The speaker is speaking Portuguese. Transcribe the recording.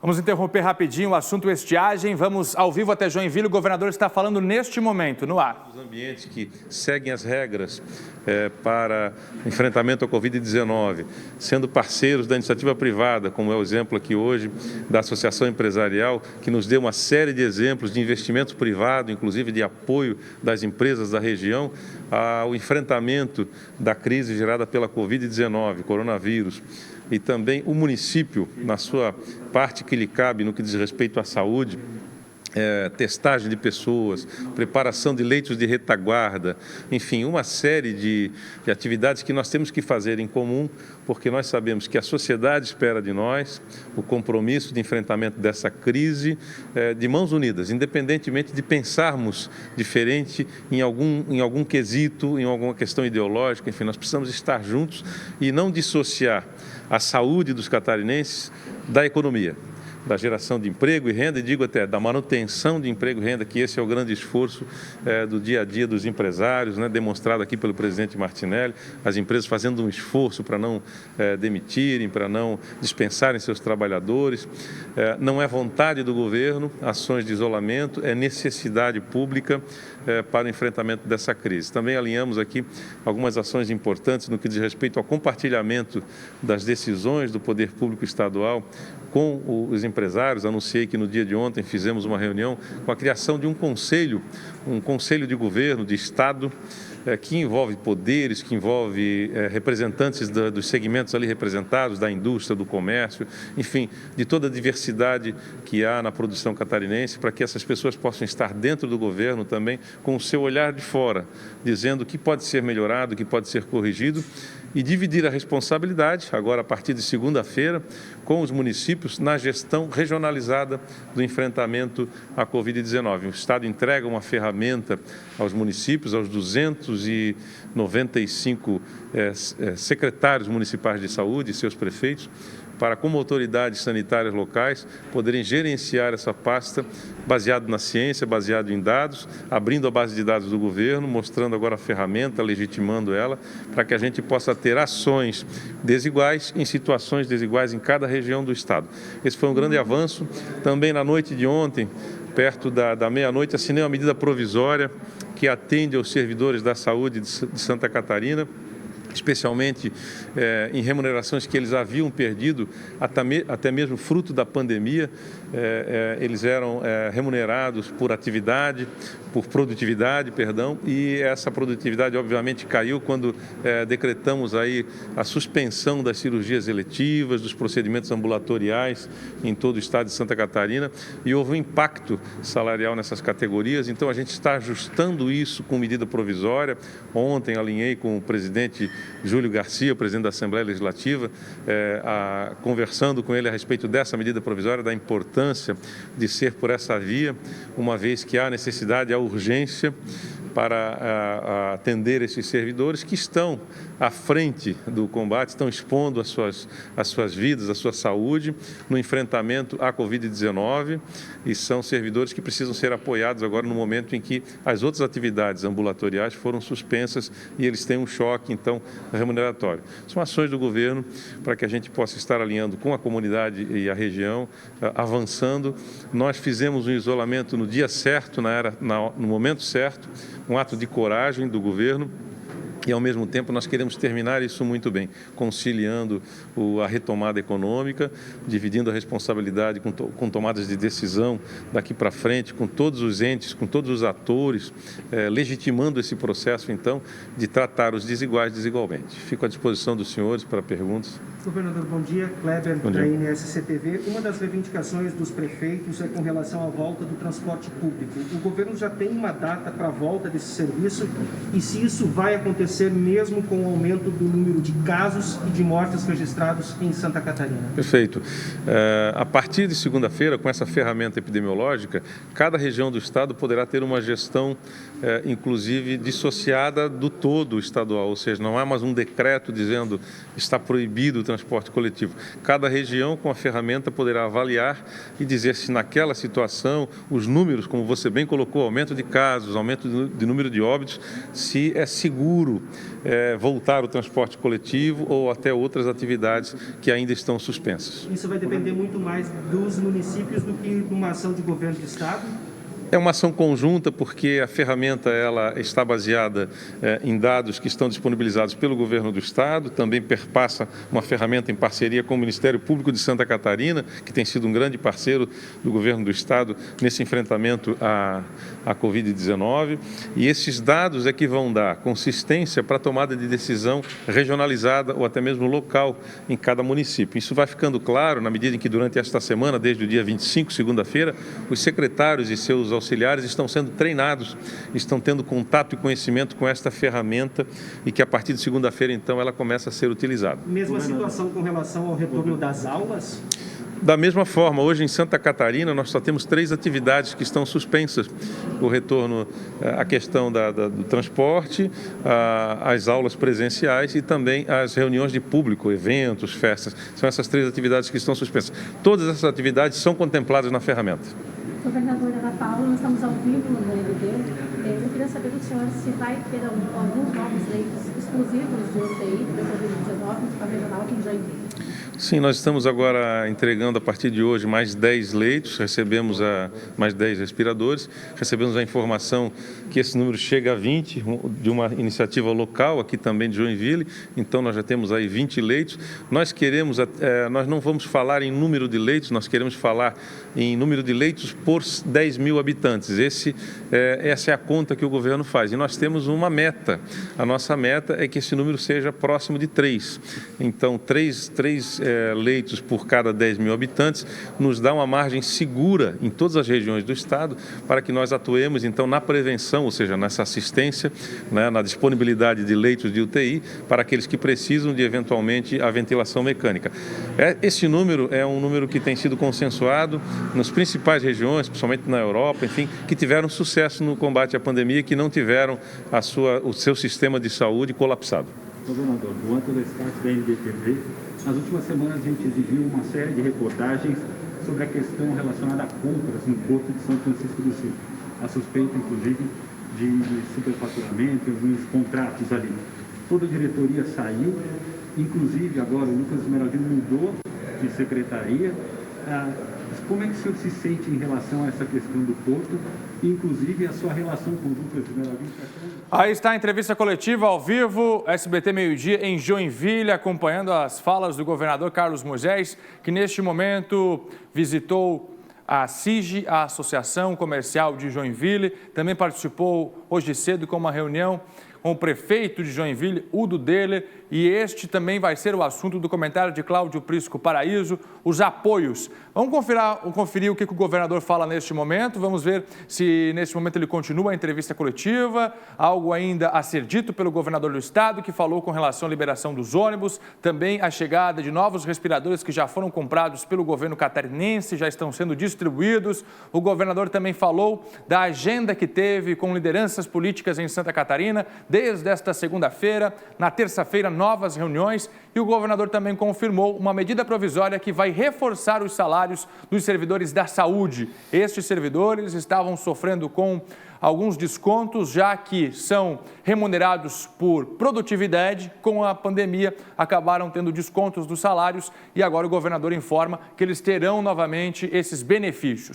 Vamos interromper rapidinho o assunto estiagem. Vamos ao vivo até Joinville. O governador está falando neste momento, no ar. Os ambientes que seguem as regras para enfrentamento à Covid-19, sendo parceiros da iniciativa privada, como é o exemplo aqui hoje da Associação Empresarial, que nos deu uma série de exemplos de investimento privado, inclusive de apoio das empresas da região ao enfrentamento da crise gerada pela Covid-19, coronavírus. E também o município, na sua parte que lhe cabe no que diz respeito à saúde, testagem de pessoas, preparação de leitos de retaguarda, enfim, uma série de atividades que nós temos que fazer em comum, porque nós sabemos que a sociedade espera de nós o compromisso de enfrentamento dessa crise de mãos unidas, independentemente de pensarmos diferente em algum quesito, em alguma questão ideológica, enfim, nós precisamos estar juntos e não dissociar a saúde dos catarinenses da economia, da geração de emprego e renda, e digo até da manutenção de emprego e renda, que esse é o grande esforço do dia a dia dos empresários, né, demonstrado aqui pelo presidente Martinelli, as empresas fazendo um esforço para não demitirem, para não dispensarem seus trabalhadores. Não é vontade do governo, ações de isolamento, é necessidade pública para o enfrentamento dessa crise. Também alinhamos aqui algumas ações importantes no que diz respeito ao compartilhamento das decisões do poder público estadual com os empresários. Anunciei que no dia de ontem fizemos uma reunião com a criação de um conselho de governo, de Estado, que envolve poderes, que envolve representantes dos segmentos ali representados, da indústria, do comércio, enfim, de toda a diversidade que há na produção catarinense, para que essas pessoas possam estar dentro do governo também, com o seu olhar de fora, dizendo o que pode ser melhorado, o que pode ser corrigido, e dividir a responsabilidade, agora a partir de segunda-feira, com os municípios na gestão regionalizada do enfrentamento à Covid-19. O Estado entrega uma ferramenta aos municípios, aos 295 secretários municipais de saúde e seus prefeitos, para, como autoridades sanitárias locais, poderem gerenciar essa pasta baseado na ciência, baseado em dados, abrindo a base de dados do governo, mostrando agora a ferramenta, legitimando ela, para que a gente possa ter ações desiguais em situações desiguais em cada região do Estado. Esse foi um grande avanço. Também na noite de ontem, perto da meia-noite, assinei uma medida provisória que atende aos servidores da saúde de Santa Catarina, especialmente em remunerações que eles haviam perdido, até mesmo fruto da pandemia. Eles eram remunerados por produtividade, e essa produtividade obviamente caiu quando decretamos aí a suspensão das cirurgias eletivas, dos procedimentos ambulatoriais em todo o estado de Santa Catarina, e houve um impacto salarial nessas categorias. Então a gente está ajustando isso com medida provisória. Ontem alinhei com o presidente Júlio Garcia, presidente da Assembleia Legislativa, conversando com ele a respeito dessa medida provisória, da importância de ser por essa via, uma vez que há necessidade, há urgência para atender esses servidores que estão à frente do combate, estão expondo as suas vidas, a sua saúde no enfrentamento à Covid-19, e são servidores que precisam ser apoiados agora no momento em que as outras atividades ambulatoriais foram suspensas e eles têm um choque, então, remuneratório. São ações do governo para que a gente possa estar alinhando com a comunidade e a região, avançando. Nós fizemos um isolamento no dia certo, no momento certo, um ato de coragem do governo, e, ao mesmo tempo, nós queremos terminar isso muito bem, conciliando a retomada econômica, dividindo a responsabilidade com tomadas de decisão daqui para frente, com todos os entes, com todos os atores, legitimando esse processo, então, de tratar os desiguais desigualmente. Fico à disposição dos senhores para perguntas. Governador, bom dia. Kleber, da NSC-TV. Uma das reivindicações dos prefeitos é com relação à volta do transporte público. O governo já tem uma data para a volta desse serviço, e se isso vai acontecer mesmo com o aumento do número de casos e de mortes registrados em Santa Catarina? Perfeito. A partir de segunda-feira, com essa ferramenta epidemiológica, cada região do estado poderá ter uma gestão inclusive, dissociada do todo estadual, ou seja, não há mais um decreto dizendo está proibido o transporte coletivo. Cada região, com a ferramenta, poderá avaliar e dizer se naquela situação, os números, como você bem colocou, aumento de casos, aumento de número de óbitos, se é seguro voltar ao transporte coletivo ou até outras atividades que ainda estão suspensas. Isso vai depender muito mais dos municípios do que de uma ação de governo de estado? É uma ação conjunta porque a ferramenta ela está baseada em dados que estão disponibilizados pelo governo do estado, também perpassa uma ferramenta em parceria com o Ministério Público de Santa Catarina, que tem sido um grande parceiro do governo do estado nesse enfrentamento à Covid-19, e esses dados é que vão dar consistência para a tomada de decisão regionalizada ou até mesmo local em cada município. Isso vai ficando claro na medida em que durante esta semana, desde o dia 25, segunda-feira, os secretários e seus auxiliares estão sendo treinados, estão tendo contato e conhecimento com esta ferramenta e que a partir de segunda-feira, então, ela começa a ser utilizada. Mesma situação com relação ao retorno das aulas? Da mesma forma, hoje em Santa Catarina, nós só temos 3 atividades que estão suspensas. O retorno, a questão do transporte, as aulas presenciais e também as reuniões de público, eventos, festas. São essas 3 atividades que estão suspensas. Todas essas atividades são contempladas na ferramenta. Governadora Ana Paula, nós estamos ao vivo no NBD. Eu queria saber do senhor se vai ter alguns novos leitos exclusivos de UTI para o Covid-19 para a regional aqui em Joinville. Sim, nós estamos agora entregando a partir de hoje mais 10 leitos, recebemos mais 10 respiradores, recebemos a informação que esse número chega a 20, de uma iniciativa local aqui também de Joinville, então nós já temos aí 20 leitos. Nós não vamos falar em número de leitos, nós queremos falar em número de leitos por 10 mil habitantes. Essa é a conta que o governo faz e nós temos uma meta. A nossa meta é que esse número seja próximo de 3. Então, 3 leitos por cada 10 mil habitantes nos dá uma margem segura em todas as regiões do estado para que nós atuemos, então, na prevenção, ou seja, nessa assistência, né, na disponibilidade de leitos de UTI para aqueles que precisam de, eventualmente, a ventilação mecânica. Esse número é um número que tem sido consensuado nas principais regiões, principalmente na Europa, enfim, que tiveram sucesso no combate à pandemia e que não tiveram o seu sistema de saúde colapsado. Governador, do Antônio Estácio da NBTV, nas últimas semanas a gente exibiu uma série de reportagens sobre a questão relacionada a compras no Porto de São Francisco do Sul. A suspeita, inclusive, de superfaturamento, alguns contratos ali. Toda a diretoria saiu, inclusive agora o Lucas Esmeraldino mudou de secretaria. Como é que o senhor se sente em relação a essa questão do Porto, inclusive a sua relação com o Lucas Esmeraldino? Aí está a entrevista coletiva ao vivo, SBT Meio-Dia em Joinville, acompanhando as falas do governador Carlos Moisés, que neste momento visitou a SIGE, a Associação Comercial de Joinville, também participou hoje cedo com uma reunião com o prefeito de Joinville, Udo Deller, e este também vai ser o assunto do comentário de Cláudio Prisco Paraíso, os apoios. Vamos conferir o que o governador fala neste momento, vamos ver se neste momento ele continua a entrevista coletiva, algo ainda a ser dito pelo governador do estado, que falou com relação à liberação dos ônibus, também a chegada de novos respiradores que já foram comprados pelo governo catarinense, já estão sendo distribuídos. O governador também falou da agenda que teve com lideranças políticas em Santa Catarina, desde esta segunda-feira, na terça-feira, novas reuniões, e o governador também confirmou uma medida provisória que vai reforçar os salários dos servidores da saúde. Estes servidores estavam sofrendo com alguns descontos, já que são remunerados por produtividade. Com a pandemia, acabaram tendo descontos dos salários e agora o governador informa que eles terão novamente esses benefícios.